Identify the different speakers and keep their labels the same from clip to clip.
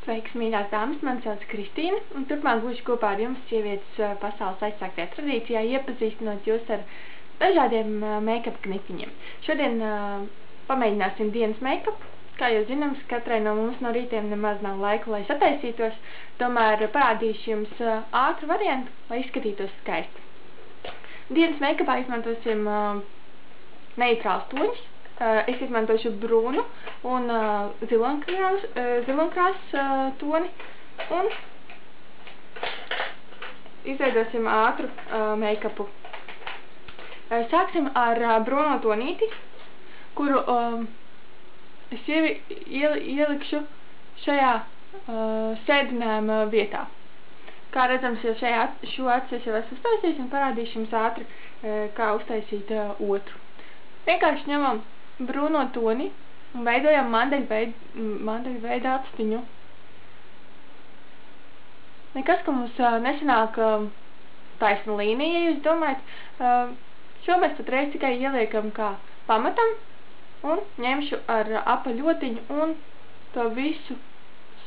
Speaker 1: Sveiks, mīļās dāmas, mani sauc Kristīna, un turpmāk būšu kopā ar jums sievietes pasaules aizsāktajā tradīcijā iepazīstinot jūs ar dažādiem make-up knipiņiem. Šodien pamēģināsim dienas make-up. Kā jau zināms, katrai no mums no rītiem nemaz nav laika, lai sataisītos, tomēr parādīšu jums ātru variantu, lai izskatītos skaisti. Dienas make-upā izmantosim neitrāls toņus. Es izmantošu brūnu un ziloņkrāsas toni un izveidosim ātru make-upu. Sāksim ar brūno tonīti, kuru es ielikšu šajā sēdinājuma vietā. Kā redzams, jau šo aci es jau esmu uztaisījis un parādīšu jums ātri, kā uztaisīt otru. Vienkārši ņemam brūno toni un veidojam mandeļveida atstiņu. Nekas, ka mums nesanāk taisna līnija, ja jūs domājat, šo mēs patreiz tikai ieliekam kā pamatam un ņemšu ar apaļotiņu un to visu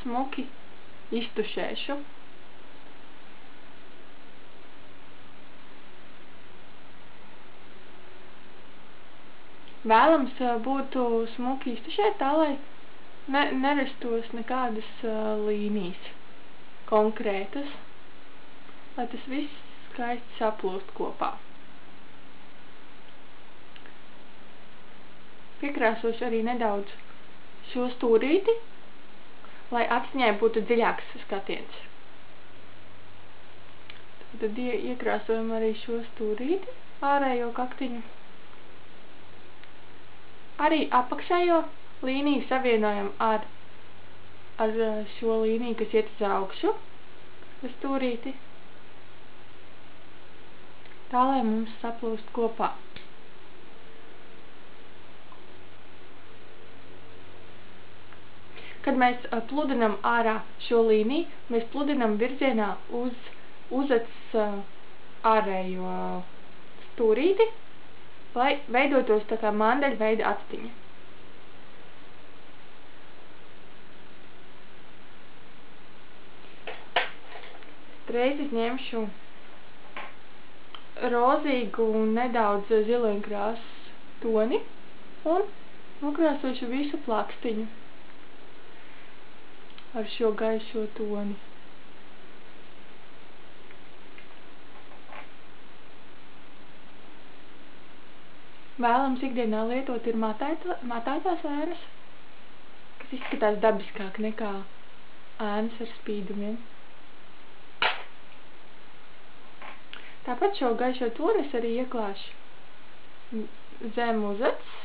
Speaker 1: smuki iztušēšu. Vēlams būtu smuki iztušēt tā, lai nerastos nekādas līnijas konkrētas, lai tas viss skaisti saplūst kopā. Piekrāsošu arī nedaudz šo stūrīti, lai aciņai būtu dziļāks skatiens. Tad iekrāsojam arī šo stūrīti, ārējo kaktiņu. Arī apakšējo līniju savienojam ar šo līniju, kas iet uz augšu, uz stūrīti, tā, lai mums saplūst kopā. Kad mēs pludinam ārā šo līniju, mēs pludinam virzienā uz acis ārējo stūrīti, lai veidotos tā kā mandeļveida atstiņa. Reiz es ņemšu rozīgu un nedaudz ziloņkrāsas toni un nokrāsošu visu plakstiņu ar šo gaišo toni. Vēlams ikdienā lietot ir matētās ēnas, kas izskatās dabiskāk nekā ēnas ar spīdumiem. Tāpat šo gaišo toni es arī ieklāšu zem uz acis,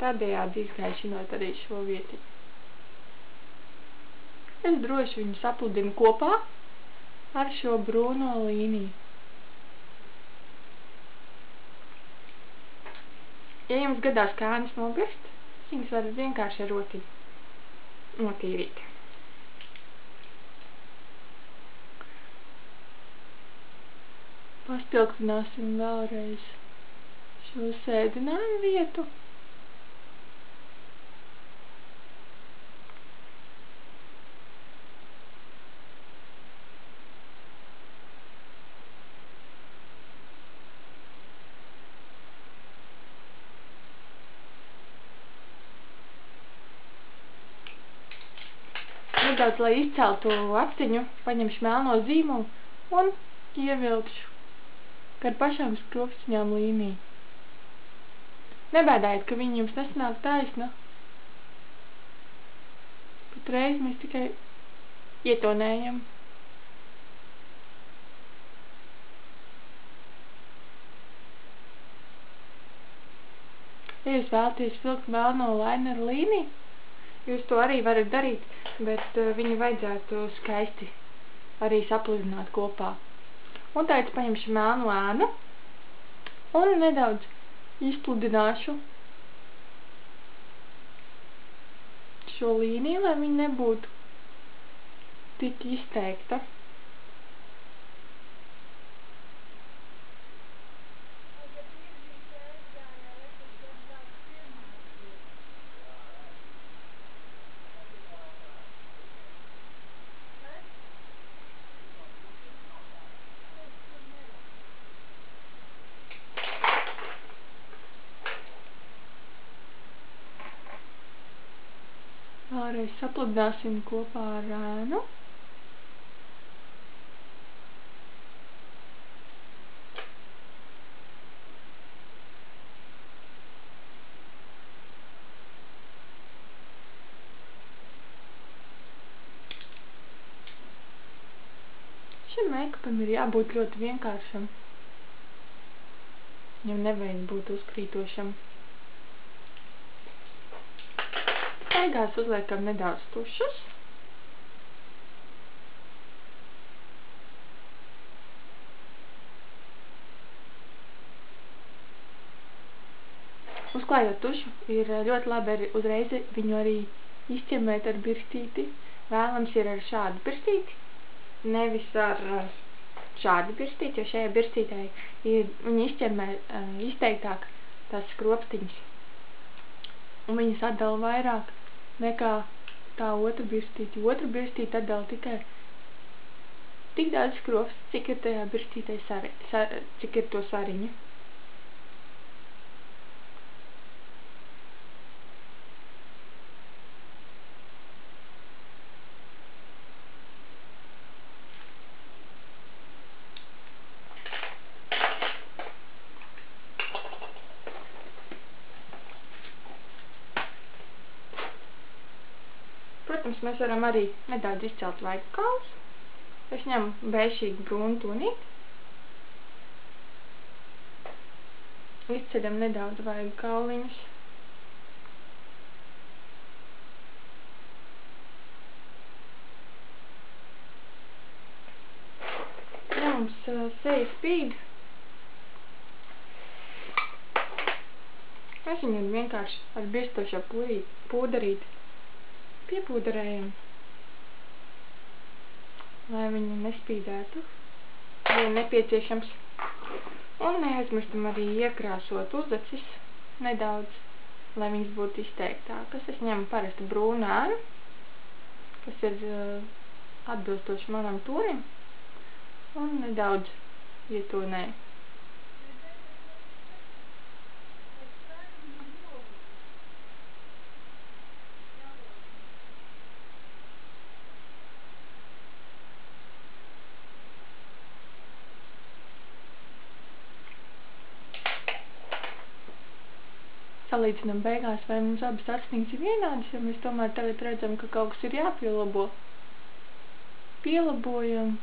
Speaker 1: tādējādi izgaišinot arī šo vietiņu. Es droši viņu sapludinu kopā ar šo brūno līniju. Ja jums gadās kājas nogriezt, viņas varat vienkārši ar rociņu notīrīt. Paspilgtināsim vēlreiz šo sēdinājumu vietu. Nedaudz, lai izceltu aciņu, paņemšu melno zīmolu un ievilkšu ar pašām skropstiņām līniju. Nebēdājiet, ka viņi jums nesanāk taisna. Patreiz mēs tikai ietonējam. Ja jūs vēlaties vilkt melno laineru līniju, jūs to arī varat darīt, bet viņu vajadzētu skaisti arī sapludināt kopā. Un tagad paņemšu melnu ēnu un nedaudz izpludināšu šo līniju, lai viņa nebūtu tik izteikta. Vēlreiz sapludināsim kopā ar ēnu. Šim meikapam ir jābūt ļoti vienkāršam. Viņam nevajag būt uzkrītošam. Beigās uzliekam nedaudz tušas. Uzklājot tušu, ir ļoti labi uzreiz viņu arī izķemmēt ar birstīti. Vēlams ir ar šādu birstīti, nevis ar šādu birstīti, jo šajā birstītē viņi izķemmē izteiktāk tās skropstiņas. Un viņas atdala vairāk nekā tā otra birstīte. Otra birstīte atdala tikai tik daudz skropsts, cik ir tajā birstītē cik ir to sariņu. Protams, mēs varam arī nedaudz izcelt vaigu kaulus. Es ņemu beišīgu brūnu tunīti. Izceļam nedaudz vaigu kauliņus. Ja mums seja spīd, mēs viņu vienkārši ar birstošo pūderīti piepūderējam, lai viņi nespīdētu, ja nepieciešams. Un neaizmirstam arī iekrāsot uzacis nedaudz, lai viņas būtu izteiktākas. Es ņemu parasti brūnu ēnu, kas ir atbilstoši manam tonim, un nedaudz ietonēju. Salīdzinām beigās, vai mums abas asniņas ir vienādas, ja mēs tomēr tagad redzam, ka kaut kas ir jāpielabo. Pielabojam.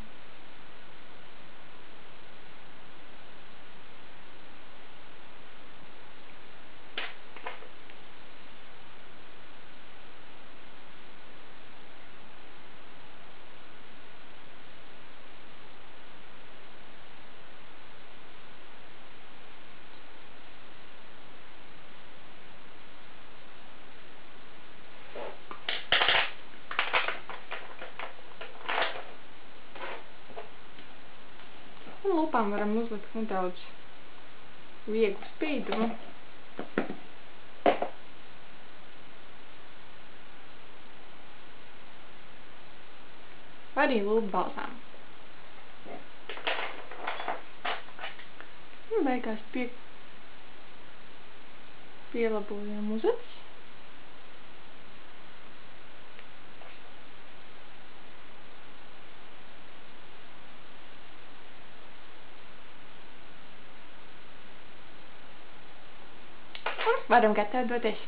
Speaker 1: Un lupām varam uzlikt nedaudz vieglu spīdumu. Arī lupu balzām. Un beigās pielabojam uzacis. Un varam gatavot doties.